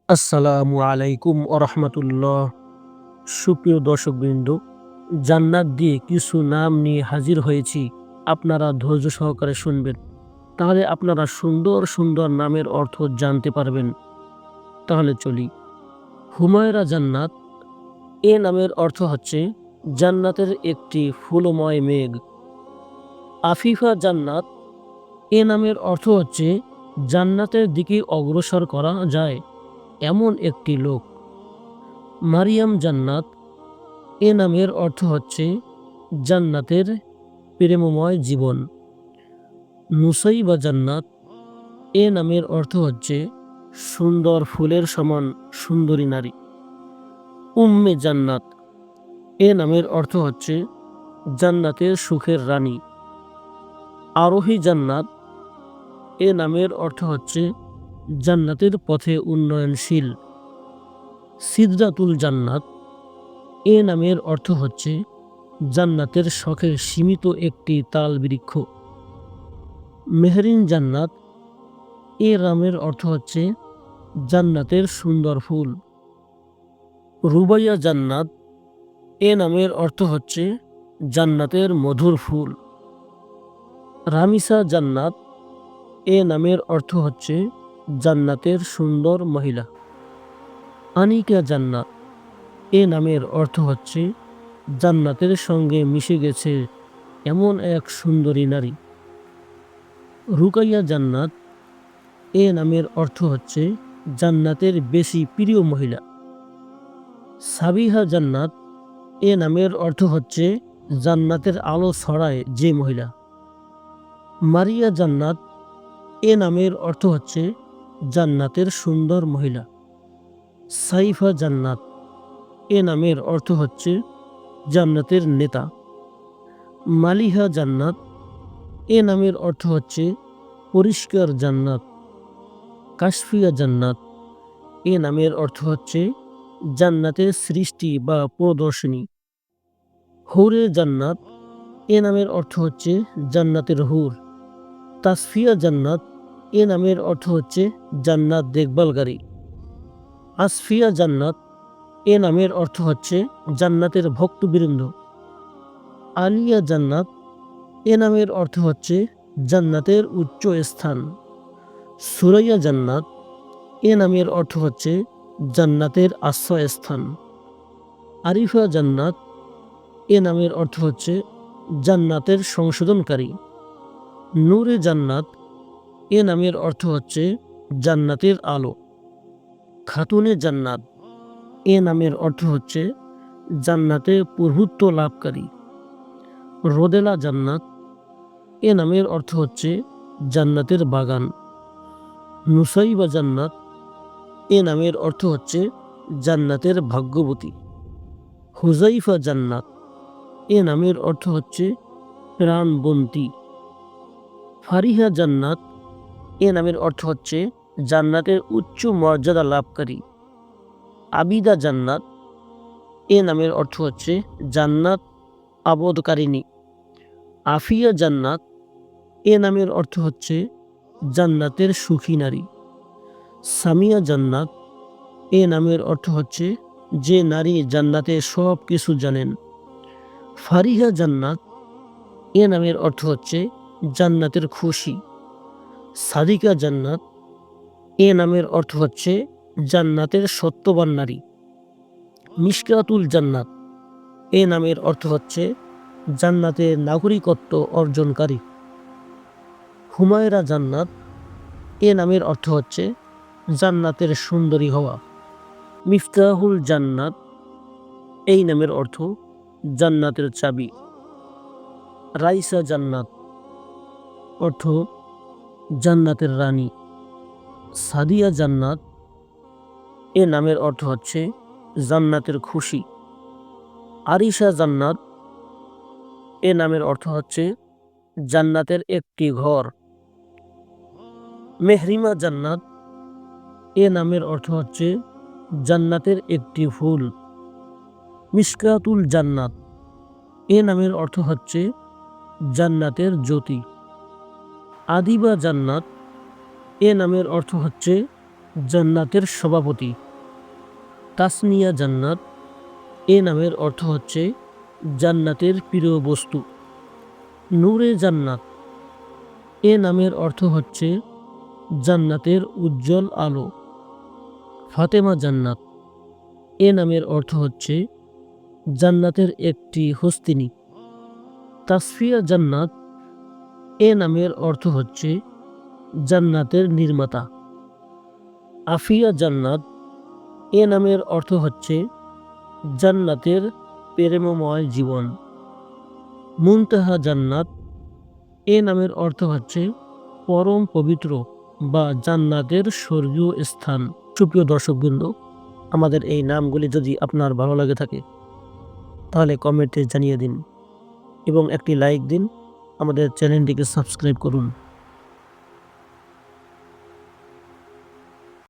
আসসালামু আলাইকুম ওরহমতুল্লাহ। সুপ্রিয় দর্শকবৃন্দ, জান্নাত দিয়ে কিছু নাম নিয়ে হাজির হয়েছি। আপনারা ধৈর্য সহকারে শুনবেন, তাহলে আপনারা সুন্দর সুন্দর নামের অর্থ জানতে পারবেন। তাহলে চলি। হুমায়রা জান্নাত, এ নামের অর্থ হচ্ছে জান্নাতের একটি ফুলময় মেঘ। আফিফা জান্নাত, এ নামের অর্থ হচ্ছে জান্নাতের দিকে অগ্রসর করা যায় এমন একটি লোক। মারিয়াম জান্নাত, এ নামের অর্থ হচ্ছে জান্নাতের প্রেমময় জীবন। নুসাইবা জান্নাত, এ নামের অর্থ হচ্ছে সুন্দর ফুলের সমান সুন্দরী নারী। উম্মে জান্নাত, এ নামের অর্থ হচ্ছে জান্নাতের সুখের রানী। আরোহী জান্নাত, এ নামের অর্থ হচ্ছে জান্নাতের পথে উন্নয়নশীল। সিদরাতুল জান্নাত, এ নামের অর্থ হচ্ছে জান্নাতের শখের সীমিত একটি তাল বৃক্ষ। মেহরিন জান্নাত, এ নামের অর্থ হচ্ছে জান্নাতের সুন্দর ফুল। রুবাইয়া জান্নাত, এ নামের অর্থ হচ্ছে জান্নাতের মধুর ফুল। রামিসা জান্নাত, এ নামের অর্থ হচ্ছে জান্নাতের সুন্দর মহিলা। আনিকা জান্নাত, এ নামের অর্থ হচ্ছে জান্নাতের সঙ্গে মিশে গেছে এমন এক সুন্দরী নারী। রুকাইয়া জান্নাত, এ নামের অর্থ হচ্ছে জান্নাতের বেশি প্রিয় মহিলা। সাবিহা জান্নাত, এ নামের অর্থ হচ্ছে জান্নাতের আলো ছড়ায় যে মহিলা। মারিয়া জান্নাত, এ নামের অর্থ হচ্ছে জান্নাতের সুন্দর মহিলা। সাইফা জান্নাত, এ নামের অর্থ হচ্ছে জান্নাতের নেতা। মালিহা জান্নাত, এ নামের অর্থ হচ্ছে পরিষ্কার জান্নাত। কাশফিয়া জান্নাত, এ নামের অর্থ হচ্ছে জান্নাতের সৃষ্টি বা প্রদর্শনী। হুরে জান্নাত, এ নামের অর্থ হচ্ছে জান্নাতের হুর। তাসফিয়া জান্নাত, এ নামের অর্থ হচ্ছে জান্নাত দেখভালকারী। আসফিয়া জান্নাত, এ নামের অর্থ হচ্ছে জান্নাতের ভক্তবৃন্দ। আলিয়া জান্নাত, এ নামের অর্থ হচ্ছে জান্নাতের উচ্চ স্থান। সুরাইয়া জান্নাত, এ নামের অর্থ হচ্ছে জান্নাতের আশ্রয়স্থান। আরিফা জান্নাত, এ নামের অর্থ হচ্ছে জান্নাতের সংশোধনকারী। নূরে জান্নাত, এ নামের অর্থ হচ্ছে জান্নাতের আলো। খাতুনে জান্নাত, এ নামের অর্থ হচ্ছে জান্নাতে প্রভুত্ব লাভকারী। রোদেলা জান্নাত, এ নামের অর্থ হচ্ছে জান্নাতের বাগান। নুসাইবা জান্নাত, এ নামের অর্থ হচ্ছে জান্নাতের ভাগ্যবতী। হুজাইফা জান্নাত, এ নামের অর্থ হচ্ছে প্রাণবন্তী। ফারিহা জান্নাত, এ নামের অর্থ হচ্ছে জান্নাতের উচ্চ মর্যাদা লাভকারী। আবিদা জান্নাত, এ নামের অর্থ হচ্ছে জান্নাত আবদকারিণী। আফিয়া জান্নাত, এ নামের অর্থ হচ্ছে জান্নাতের সুখী নারী। সামিয়া জান্নাত, এ নামের অর্থ হচ্ছে যে নারী জান্নাতে সব কিছু জানেন। ফারিহা জান্নাত, এ নামের অর্থ হচ্ছে জান্নাতের খুশি। সাদিকা জান্নাত, এ নামের অর্থ হচ্ছে জান্নাতের সত্যবান নারী। মিশকাতুল জান্নাত, এ নামের অর্থ হচ্ছে জান্নাতের নাগরিকত্ব অর্জনকারী। হুমায়রা জান্নাত, এ নামের অর্থ হচ্ছে জান্নাতের সুন্দরী হওয়া। মিফতাহুল জান্নাত, এই নামের অর্থ জান্নাতের চাবি। রাইসা জান্নাত, অর্থ জান্নাতের রানী। সাদিয়া জান্নাত, এ নামের অর্থ হচ্ছে জান্নাতের খুশি। আরিশা জান্নাত, এ নামের অর্থ হচ্ছে জান্নাতের একটি ঘর। মেহরিমা জান্নাত, এ নামের অর্থ হচ্ছে জান্নাতের একটি ফুল। মিশকাতুল জান্নাত, এ নামের অর্থ হচ্ছে জান্নাতের জ্যোতি। আদিবা জান্নাত, এ নামের অর্থ হচ্ছে জান্নাতের সভাপতি। তাসনিয়া জান্নাত এ নামের অর্থ হচ্ছে জান্নাতের প্রিয় বস্তু। নূরে জান্নাত এ নামের অর্থ হচ্ছে জান্নাতের উজ্জ্বল আলো। ফাতেমা জান্নাত এ নামের অর্থ হচ্ছে জান্নাতের একটি হস্তিনী। তাসফিয়া জান্নাত এ নামের অর্থ হচ্ছে জান্নাতের নির্মাতা। আফিয়া জান্নাত এ নামের অর্থ হচ্ছে জান্নাতের প্রেমময় জীবন। মুনতাহা জান্নাত এ নামের অর্থ হচ্ছে পরম পবিত্র বা জান্নাতের স্বর্গীয় স্থান। সুপ্রিয় দর্শকবৃন্দ, আমাদের এই নামগুলি যদি আপনার ভালো লাগে থাকে তাহলে কমেন্টে জানিয়ে দিন এবং একটি লাইক দিন। আমাদের চ্যানেলটিকে সাবস্ক্রাইব করুন।